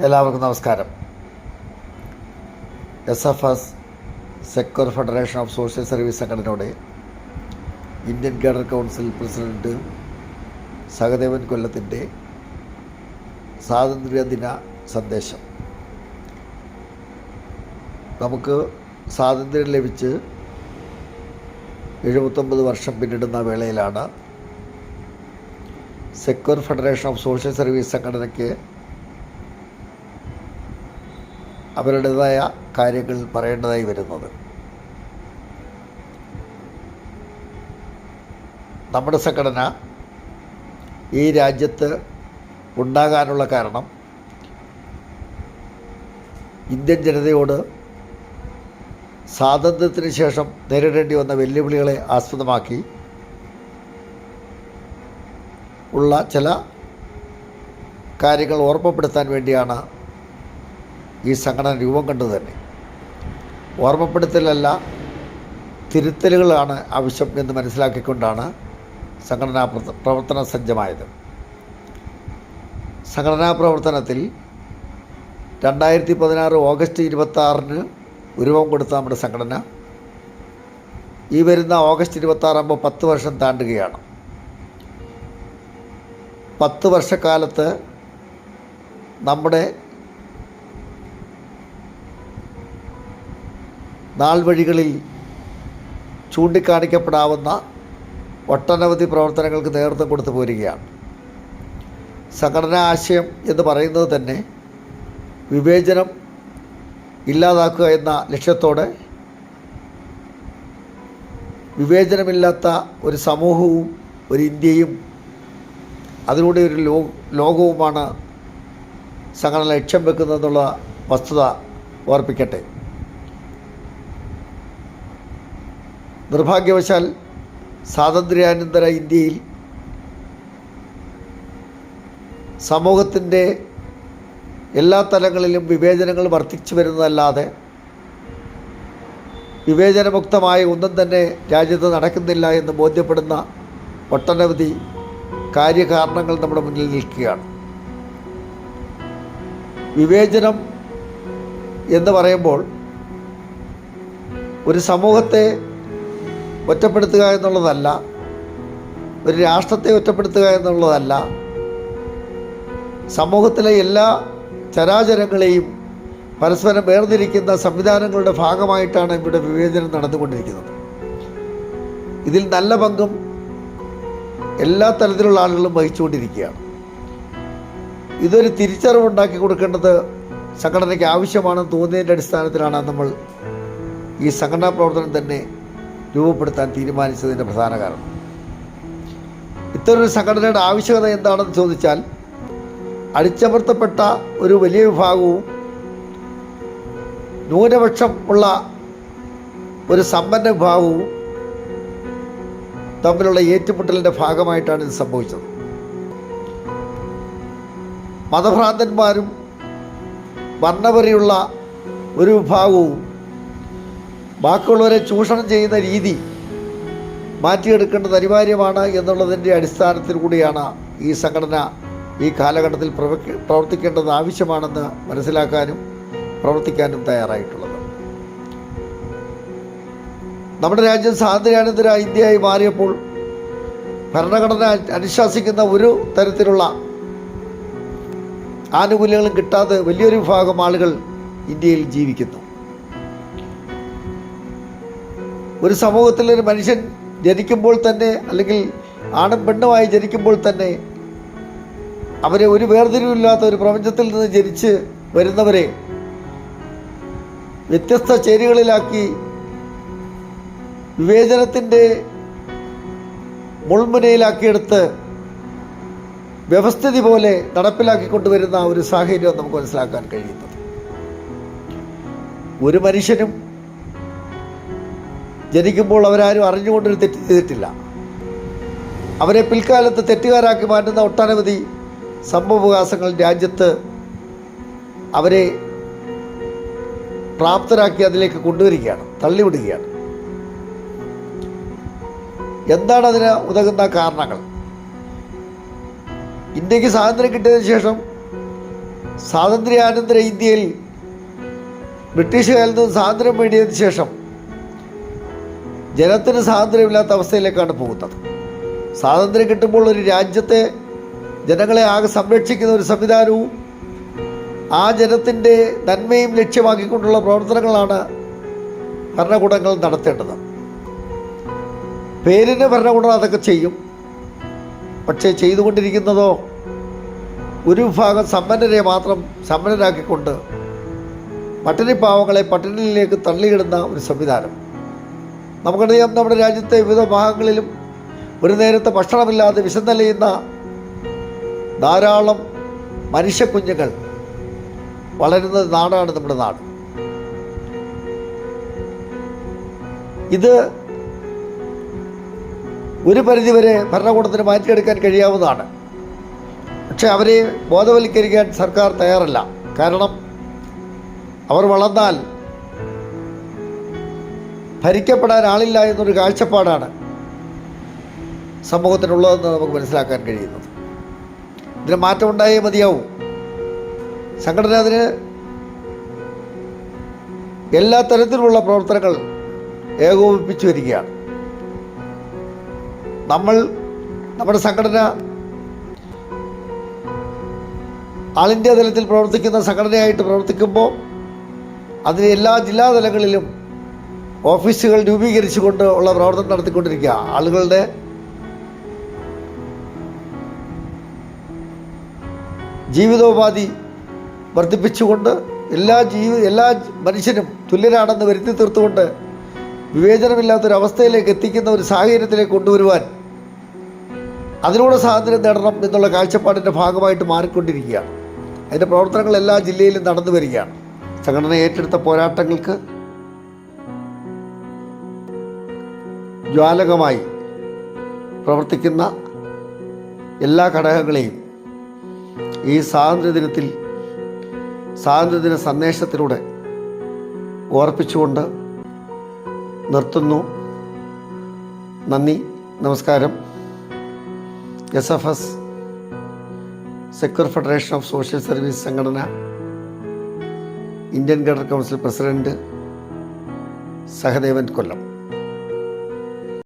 എല്ലാവർക്കും നമസ്കാരം. SFS secure federation of social service സംഘടനയുടെ Indian cadre council president Sahadevan കൊല്ലത്തിൻ്റെ സ്വാതന്ത്ര്യദിന സന്ദേശം. നമുക്ക് സ്വാതന്ത്ര്യം ലഭിച്ച് 79 വർഷം പിന്നിടുന്ന വേളയിലാണ് secure federation of social service സംഘടനയ്ക്ക് അവരുടേതായ കാര്യങ്ങൾ പറയേണ്ടതായി വരുന്നത്. നമ്മുടെ സംഘടന ഈ രാജ്യത്ത് ഉണ്ടാകാനുള്ള കാരണം ഇന്ത്യൻ ജനതയോട് സ്വാതന്ത്ര്യത്തിന് ശേഷം നേരിടേണ്ടി വന്ന വെല്ലുവിളികളെ ആസ്പദമാക്കി ഉള്ള ചില കാര്യങ്ങൾ ഓർമ്മപ്പെടുത്താൻ വേണ്ടിയാണ് ഈ സംഘടന രൂപം കണ്ടു തന്നെ. ഓർമ്മപ്പെടുത്തലല്ല, തിരുത്തലുകളാണ് ആവശ്യം എന്ന് മനസ്സിലാക്കിക്കൊണ്ടാണ് സംഘടനാ പ്രവർത്തന സജ്ജമായത്. സംഘടനാ പ്രവർത്തനത്തിൽ 2016 ഓഗസ്റ്റ് 26 രൂപം കൊടുത്ത നമ്മുടെ സംഘടന ഈ വരുന്ന ഓഗസ്റ്റ് 26 ആകുമ്പോൾ 10 വർഷം താണ്ടുകയാണ്. 10 വർഷക്കാലത്ത് നമ്മുടെ നാൾ വഴികളിൽ ചൂണ്ടിക്കാണിക്കപ്പെടാവുന്ന ഒട്ടനവധി പ്രവർത്തനങ്ങൾക്ക് നേതൃത്വം കൊടുത്തു പോരുകയാണ്. സംഘടനാ ആശയം എന്ന് പറയുന്നത് തന്നെ വിവേചനം ഇല്ലാതാക്കുക എന്ന ലക്ഷ്യത്തോടെ വിവേചനമില്ലാത്ത ഒരു സമൂഹവും ഒരു ഇന്ത്യയും അതിലൂടെ ഒരു ലോകവുമാണ് സംഘടന ലക്ഷ്യം വെക്കുന്നതെന്നുള്ള വസ്തുത ഓർപ്പിക്കട്ടെ. നിർഭാഗ്യവശാൽ സ്വാതന്ത്ര്യാനന്തര ഇന്ത്യയിൽ സമൂഹത്തിൻ്റെ എല്ലാ തലങ്ങളിലും വിവേചനങ്ങൾ വർദ്ധിച്ചു വരുന്നതല്ലാതെ വിവേചനമുക്തമായ ഒന്നും തന്നെ രാജ്യത്ത് നടക്കുന്നില്ല എന്ന് ബോധ്യപ്പെടുന്ന ഒട്ടനവധി കാര്യകാരണങ്ങൾ നമ്മുടെ മുന്നിൽ നിൽക്കുകയാണ്. വിവേചനം എന്ന് പറയുമ്പോൾ ഒരു സമൂഹത്തെ ഒറ്റപ്പെടുത്തുക എന്നുള്ളതല്ല, ഒരു രാഷ്ട്രത്തെ ഒറ്റപ്പെടുത്തുക എന്നുള്ളതല്ല, സമൂഹത്തിലെ എല്ലാ ചരാചരങ്ങളെയും പരസ്പരം വേർതിരിക്കുന്ന സംവിധാനങ്ങളുടെ ഭാഗമായിട്ടാണ് ഇവിടെ വിവേചനം നടന്നുകൊണ്ടിരിക്കുന്നത്. ഇതിൽ നല്ല പങ്കും എല്ലാ തലത്തിലുള്ള ആളുകളും വഹിച്ചുകൊണ്ടിരിക്കുകയാണ്. ഇതൊരു തിരിച്ചറിവുണ്ടാക്കി കൊടുക്കേണ്ടത് സംഘടനയ്ക്ക് ആവശ്യമാണെന്ന് തോന്നിയതിൻ്റെ അടിസ്ഥാനത്തിലാണ് നമ്മൾ ഈ സംഘടനാ പ്രവർത്തനം തന്നെ രൂപപ്പെടുത്താൻ തീരുമാനിച്ചതിൻ്റെ പ്രധാന കാരണം. ഇത്തരൊരു സംഘടനയുടെ ആവശ്യകത എന്താണെന്ന് ചോദിച്ചാൽ, അടിച്ചമർത്തപ്പെട്ട ഒരു വലിയ വിഭാഗവും ന്യൂനപക്ഷം ഉള്ള ഒരു സമ്പന്ന വിഭാഗവും തമ്മിലുള്ള ഏറ്റുമുട്ടലിൻ്റെ ഭാഗമായിട്ടാണ് ഇത് സംഭവിച്ചത്. മതഭ്രാന്തന്മാരും വർണ്ണപരിയുള്ള ഒരു വിഭാഗവും ബാക്കിയുള്ളവരെ ചൂഷണം ചെയ്യുന്ന രീതി മാറ്റിയെടുക്കേണ്ടത് അനിവാര്യമാണ് എന്നുള്ളതിൻ്റെ അടിസ്ഥാനത്തിൽ കൂടിയാണ് ഈ സംഘടന ഈ കാലഘട്ടത്തിൽ പ്രവർത്തിക്കേണ്ടത് ആവശ്യമാണെന്ന് മനസ്സിലാക്കാനും പ്രവർത്തിക്കാനും തയ്യാറായിട്ടുള്ളത്. നമ്മുടെ രാജ്യം സ്വാതന്ത്ര്യാനന്തര ഇന്ത്യയായി മാറിയപ്പോൾ ഭരണഘടന അനുശാസിക്കുന്ന ഒരു തരത്തിലുള്ള ആനുകൂല്യങ്ങളും കിട്ടാതെ വലിയൊരു വിഭാഗം ആളുകൾ ഇന്ത്യയിൽ ജീവിക്കുന്നു. ഒരു സമൂഹത്തിൽ ഒരു മനുഷ്യൻ ജനിക്കുമ്പോൾ തന്നെ, അല്ലെങ്കിൽ ആണും പെണ്ണുമായി ജനിക്കുമ്പോൾ തന്നെ അവരെ ഒരു വേർതിരിവില്ലാത്ത ഒരു പ്രപഞ്ചത്തിൽ നിന്ന് ജനിച്ച് വരുന്നവരെ വ്യത്യസ്ത ചേരികളിലാക്കി വിവേചനത്തിൻ്റെ മുൾമുനയിലാക്കിയെടുത്ത് വ്യവസ്ഥിതി പോലെ നടപ്പിലാക്കിക്കൊണ്ടുവരുന്ന ഒരു സാഹചര്യം നമുക്ക് മനസ്സിലാക്കാൻ കഴിയുന്നത്. ഒരു മനുഷ്യനും ജനിക്കുമ്പോൾ അവരാരും അറിഞ്ഞുകൊണ്ടൊരു തെറ്റ് ചെയ്തിട്ടില്ല. അവരെ പിൽക്കാലത്ത് തെറ്റുകാരാക്കി മാറ്റുന്ന ഒട്ടനവധി സംഭവവികാസങ്ങൾ രാജ്യത്ത് അവരെ പ്രാപ്തരാക്കി അതിലേക്ക് കൊണ്ടുവരികയാണ്, തള്ളിവിടുകയാണ്. എന്താണ് അതിന് ഉതകുന്ന കാരണങ്ങൾ? ഇന്ത്യക്ക് സ്വാതന്ത്ര്യം കിട്ടിയതിന് ശേഷം സ്വാതന്ത്ര്യാനന്തര ഇന്ത്യയിൽ ബ്രിട്ടീഷുകാരിൽ നിന്ന് സ്വാതന്ത്ര്യം നേടിയതിനു ശേഷം ജനത്തിന് സ്വാതന്ത്ര്യമില്ലാത്ത അവസ്ഥയിലേക്കാണ് പോകുന്നത്. സ്വാതന്ത്ര്യം കിട്ടുമ്പോൾ ഒരു രാജ്യത്തെ ജനങ്ങളെ ആകെ സംരക്ഷിക്കുന്ന ഒരു സംവിധാനവും ആ ജനത്തിൻ്റെ നന്മയും ലക്ഷ്യമാക്കിക്കൊണ്ടുള്ള പ്രവർത്തനങ്ങളാണ് ഭരണകൂടങ്ങൾ നടത്തേണ്ടത്. പേരിന് ഭരണകൂടം അതൊക്കെ ചെയ്യും. പക്ഷേ ചെയ്തുകൊണ്ടിരിക്കുന്നതോ ഒരു വിഭാഗം സമ്പന്നരെ മാത്രം സമ്പന്നരാക്കിക്കൊണ്ട് പട്ടിണിപ്പാവങ്ങളെ പട്ടിണിയിലേക്ക് തള്ളിയിടുന്ന ഒരു സംവിധാനം. നമുക്കറിയാം, നമ്മുടെ രാജ്യത്തെ വിവിധ ഭാഗങ്ങളിലും ഒരു നേരത്തെ ഭക്ഷണമില്ലാതെ വിശന്നലയുന്ന ധാരാളം മനുഷ്യക്കുഞ്ഞുങ്ങൾ വളരുന്ന നാടാണ് നമ്മുടെ നാട്. ഇത് ഒരു പരിധിവരെ ഭരണകൂടത്തിന് മാറ്റിയെടുക്കാൻ കഴിയാവുന്നതാണ്. പക്ഷെ അവരെ ബോധവൽക്കരിക്കാൻ സർക്കാർ തയ്യാറല്ല. കാരണം അവർ വളർന്നാൽ ഭരിക്കപ്പെടാൻ ആളില്ല എന്നൊരു കാഴ്ചപ്പാടാണ് സമൂഹത്തിനുള്ളതെന്ന് നമുക്ക് മനസ്സിലാക്കാൻ കഴിയുന്നത്. ഇതിന് മാറ്റമുണ്ടായേ മതിയാവും. സംഘടന അതിന് എല്ലാ തരത്തിലുള്ള പ്രവർത്തനങ്ങൾ ഏകോപിപ്പിച്ചു വരികയാണ്. നമ്മുടെ സംഘടന ആൾ ഇന്ത്യ തലത്തിൽ പ്രവർത്തിക്കുന്ന സംഘടനയായിട്ട് പ്രവർത്തിക്കുമ്പോൾ അതിന് എല്ലാ ജില്ലാ തലങ്ങളിലും ഓഫീസുകൾ രൂപീകരിച്ചുകൊണ്ട് ഉള്ള പ്രവർത്തനം നടത്തിക്കൊണ്ടിരിക്കുക. ആളുകളുടെ ജീവിതോപാധി വർദ്ധിപ്പിച്ചുകൊണ്ട് എല്ലാ മനുഷ്യനും തുല്യരാണെന്ന് വരുത്തി തീർത്തുകൊണ്ട് വിവേചനമില്ലാത്തൊരവസ്ഥയിലേക്ക് എത്തിക്കുന്ന ഒരു സാഹചര്യത്തിലേക്ക് കൊണ്ടുവരുവാൻ, അതിലൂടെ സ്വാതന്ത്ര്യം നേടണം എന്നുള്ള കാഴ്ചപ്പാടിൻ്റെ ഭാഗമായിട്ട് മാറിക്കൊണ്ടിരിക്കുകയാണ്. അതിൻ്റെ പ്രവർത്തനങ്ങൾ എല്ലാ ജില്ലയിലും നടന്നു വരികയാണ്. സംഘടന ഏറ്റെടുത്ത പോരാട്ടങ്ങൾക്ക് ജ്വാലകമായി പ്രവർത്തിക്കുന്ന എല്ലാ ഘടകങ്ങളെയും ഈ സ്വാതന്ത്ര്യദിന സന്ദേശത്തിലൂടെ ഓർപ്പിച്ചുകൊണ്ട് നിർത്തുന്നു. നന്ദി, നമസ്കാരം. SFS secular federation of social service സംഘടന Indian cadre council president Sahadevan, കൊല്ലം.